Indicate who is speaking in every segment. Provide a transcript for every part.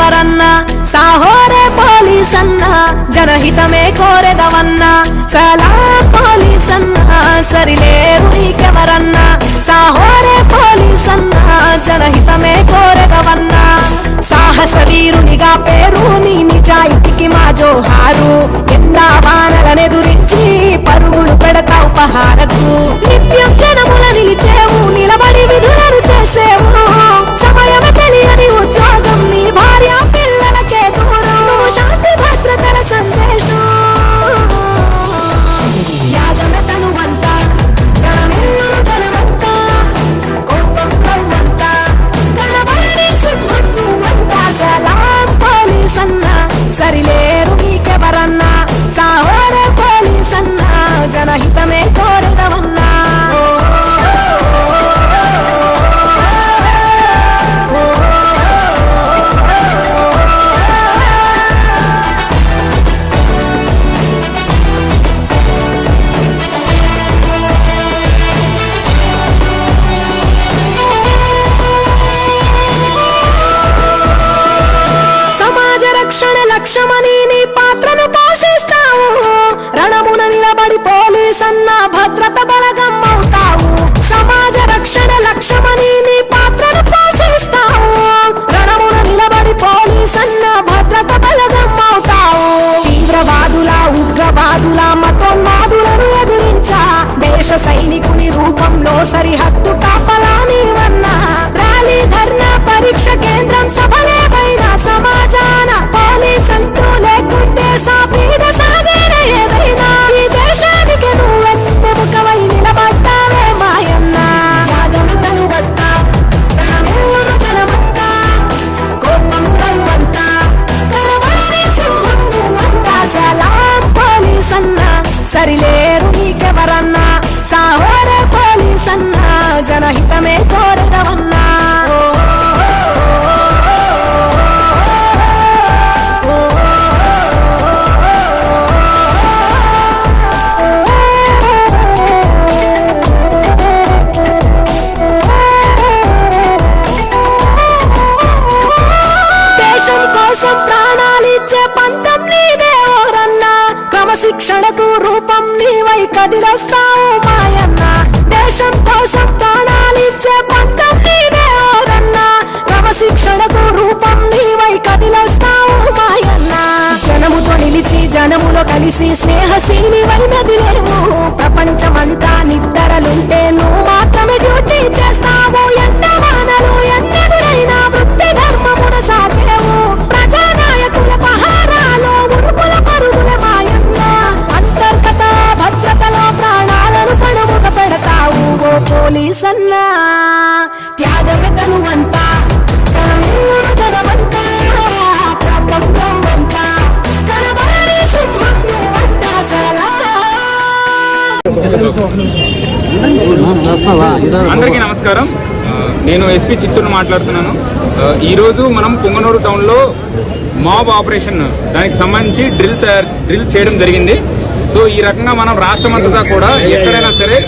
Speaker 1: నీకెవరన్నా Saahore police అన్నా జనహితమే కోరెదవన్నా సలాం police అన్నా Sarileru నీకెవరన్నా Saahore police అన్నా జనహితమే కోరెదవన్నా సాహస వీరునిగా పేరు నీ నిజాయితీకి మా జోహారు ఎండా వానలనెదురించి పరుగులు పెడతావు పహారకు నిత్యం జనముల నిలిచేవు నిలబడి విధులను చేసేవు సమయమే తెలియని ఉద్యోగం నీ భార్య పిల్లలకే దూరం నువ్వు శాంతి భద్రతల సందేశం యాగమే తనువంతా గణమిల్లును జనమంతా కోపం నవ్వంతా గణబడి సింహం నువ్వంతా సలాం పోలీస్ అన్నా సరిలేరు నీకెవరన్నా సాహోరే పోలీస్ అన్నా జనహితమే కోరదవన్నా లక్ష్యమని నీ పాత్రను పోషిస్తావు రణమున నిలబడి పోలీస్ అన్న భద్రత బలగం అవుతావు సమాజ రక్షణ లక్ష్యమని నీ పాత్రను పోషిస్తావు రణమున నిలబడి పోలీస్ అన్న భద్రత బలగం అవుతావు తీవ్రవాదుల ఉగ్రవాదుల మతోన్మాదులను ఎదిరించా దేశ సైనికుని రూపంలో సరిహద్దు కాపలా నీవన్నా ర్యాలీ ధర్నా పరీక్ష కేంద్రం సభలేవైనా సమాజాన పోలీస్ అంటూ లేకుంటే సాఫీగా సాగేన ఏదైనా ఈ దేశానికి నువ్వెన్నెముకవై నిలబడ్డావే మాయన్న యాగమి తనువంతా గణమిల్లును జనమంతా కోపం నవ్వంతా గణబడి సింహం నువ్వంతా సలాం పోలీస్ అన్నా సరిలేరు నీకెవరన్నా సాహోరే పోలీస్ అన్నా జనహితమే కోరదవన్నా శిక్షణకు రూపం నీవై కదిలొస్తావు మాయన్న దేశం కోసం ప్రాణాలిచ్చే పంతం నీదే ఓరన్నా క్రమశిక్షణకు రూపం నీవై కదిలొస్తావు మాయన్న జనముతో నిలిచి జనములో కలిసి స్నేహశీలివై మెదిలేవు ప్రపంచమంతా నిద్రలుంటే నువ్వు మాత్రమే డ్యూటీ చేస్తావు ఎన్న వానలు ఎన్నెదురైనా వృత్తి ధర్మమున సాగేవు ప్రజానాయకుల పహారాలో ఉరుకుల పరుగుల మాయన్న అంతర్గత భద్రతలో ప్రాణాలను పణముగా పెడతావు ఓ పోలీస్ అన్నా త్యాగమే తనువంతా గణమిల్లును జనమంతా ప్రపంచమంతా గణబడి సింహం నువ్వంతా
Speaker 2: అందరికీ నమస్కారం. నేను ఎస్పీ చిత్తూరు మాట్లాడుతున్నాను. ఈరోజు మనం పొంగనూరు టౌన్లో మాబ్ ఆపరేషన్ దానికి సంబంధించి డ్రిల్ చేయడం జరిగింది. సో ఈ రకంగా మనం రాష్ట్రం అంతటా కూడా ఎక్కడైనా సరే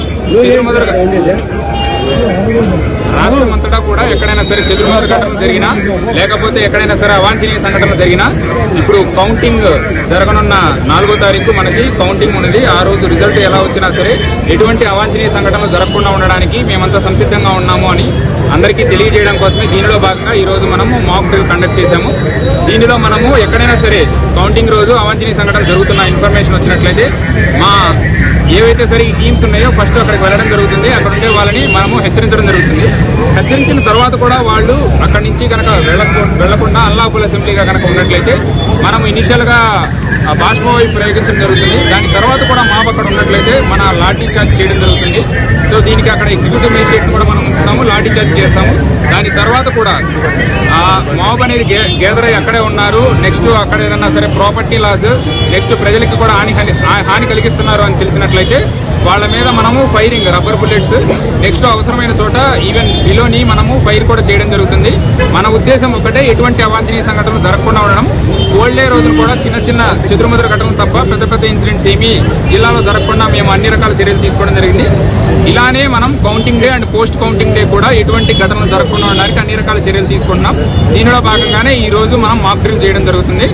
Speaker 2: చెదురుమదురు ఘటనలు జరిగినా లేకపోతే ఎక్కడైనా సరే అవాంఛనీయ సంఘటనలు జరిగినా ఇప్పుడు కౌంటింగ్ జరగనున్న 4వ తారీఖు మనకి కౌంటింగ్ ఉన్నది. ఆ రోజు రిజల్ట్ ఎలా వచ్చినా సరే ఎటువంటి అవాంఛనీయ సంఘటనలు జరగకుండా ఉండడానికి మేమంతా సంసిద్ధంగా ఉన్నాము అని అందరికీ తెలియజేయడం కోసమే దీనిలో భాగంగా ఈ రోజు మనము మాక్ డ్రిల్ కండక్ట్ చేశాము. దీనిలో మనము ఎక్కడైనా సరే కౌంటింగ్ రోజు అవాంఛనీయ సంఘటనలు జరుగుతున్న ఇన్ఫర్మేషన్ వచ్చినట్లయితే మా ఏవైతే సరే ఈ టీమ్స్ ఉన్నాయో ఫస్ట్ అక్కడికి వెళ్ళడం జరుగుతుంది. అక్కడ ఉండే వాళ్ళని మనము హెచ్చరించడం జరుగుతుంది. హెచ్చరించిన తర్వాత కూడా వాళ్ళు అక్కడి నుంచి కనుక వెళ్లకుండా అన్లాఫుల్ అసెంబ్లీగా కనుక ఉన్నట్లయితే మనం ఇనిషియల్గా బాష్పవాయు ప్రయోగించడం జరుగుతుంది. దాని తర్వాత కూడా మాబ్ అక్కడ ఉన్నట్లయితే మన లాఠీ చార్జ్ చేయడం జరుగుతుంది. సో దీనికి అక్కడ ఎగ్జిక్యూటివ్ మేజిస్ట్రేట్ కూడా మనం ఉంచుతాము, లాఠీ చార్జ్ చేస్తాము. దాని తర్వాత కూడా ఆ మాబ్ అనేది గేదర్ అయ్యి అక్కడే ఉన్నారు, నెక్స్ట్ అక్కడ ఏదన్నా సరే ప్రాపర్టీ లాస్, నెక్స్ట్ ప్రజలకి కూడా హాని కలిగిస్తున్నారు అని తెలిసినట్లయితే వాళ్ళ మీద మనము ఫైరింగ్ రబ్బర్ బుల్లెట్స్, నెక్స్ట్ అవసరమైన చోట ఈవెన్ బిలోని మనము ఫైర్ కూడా చేయడం జరుగుతుంది. మన ఉద్దేశం ఒకటే, ఎటువంటి అవాంఛనీయ సంఘటనలు జరగకుండా ఉండడం. ఓల్డ్ డే రోజులు కూడా చిన్న చిన్న చెదురుమదురు ఘటనలు తప్ప పెద్ద పెద్ద ఇన్సిడెంట్స్ ఏమీ జిల్లాలో జరగకుండా మేము అన్ని రకాల చర్యలు తీసుకోవడం జరిగింది. ఇలానే మనం counting day and post counting day కూడా ఎటువంటి ఘటనలు జరగకుండా ఉండడానికి అన్ని రకాల చర్యలు తీసుకుంటున్నాం. దీనిలో భాగంగానే ఈ రోజు మనం మాక్ డ్రిల్ చేయడం జరుగుతుంది.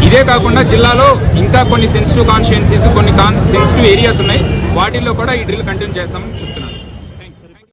Speaker 2: ఇదే కాకుండా జిల్లాలో ఇంకా కొన్ని సెన్సిటివ్ కాన్స్టిట్యుయెన్సీస్, కొన్ని సెన్సిటివ్ ఏరియాస్ ఉన్నాయి. వాటిల్లో కూడా ఈ డ్రిల్ కంటిన్యూ చేస్తామని చెప్తున్నాను.